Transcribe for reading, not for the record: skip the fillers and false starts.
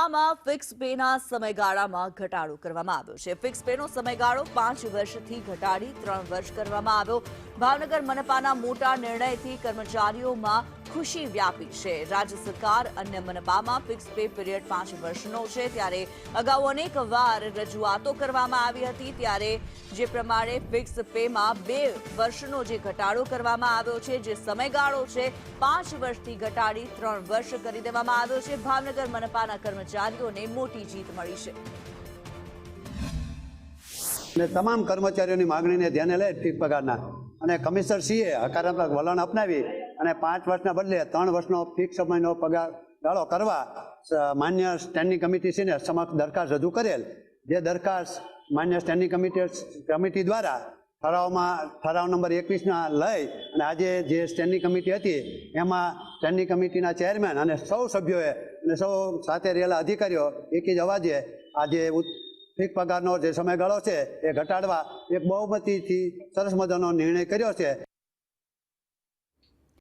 મનપામાં fix પેના સમયગાળામાં ઘટાડો કરવામાં આવ્યો છે। ફિક્સ પેનો સમયગાળો 5 વર્ષથી ઘટાડી 3 વર્ષ કરવામાં આવ્યો। ભાવનગર મનપાના મોટા નિર્ણયથી કર્મચારીઓમાં ખુશી વ્યાપી છે। રાજ્ય સરકાર અને મનપામાં ફિક્સ પે પીરિયડ 5 વર્ષનો છે, ત્યારે અગાઉ અનેક વાર રજૂઆતો કરવામાં આવી હતી, ત્યારે જે પ્રમાણે ફિક્સ પેમાં 2 વર્ષનો જે ઘટાડો કરવામાં આવ્યો છે, જે સમયગાળો છે 5 વર્ષથી ઘટાડી 3 વર્ષ કરી દેવામાં આવ્યો છે। ભાવનગર મનપાના કર્મચારીઓને મોટી જીત મળી છે। અને તમામ કર્મચારીઓની માંગણીને ધ્યાને લઈ ફિક્સ પગારના અને કમિશનર શ્રીએ હકારાત્મક વલણ અપનાવી અને 5 વર્ષના બદલે 3 વર્ષનો ફિક્સ સમયનો પગાર ગાળો કરવા માન્ય સ્ટેન્ડિંગ કમિટી છે ને સમક્ષ દરખાસ્ત રજૂ કરેલ, જે દરખાસ્ત માન્ય સ્ટેન્ડિંગ કમિટી દ્વારા ઠરાવ નંબર 21 લઈ અને આજે જે સ્ટેન્ડિંગ કમિટી હતી એમાં સ્ટેન્ડિંગ કમિટીના ચેરમેન અને સૌ સભ્યોએ અને સૌ સાથે રહેલા અધિકારીઓ એક જ અવાજે આજે ફિક્સ પગારનો જે સમયગાળો છે એ ઘટાડવા એક બહુમતીથી સરસ મજાનો નિર્ણય કર્યો છે।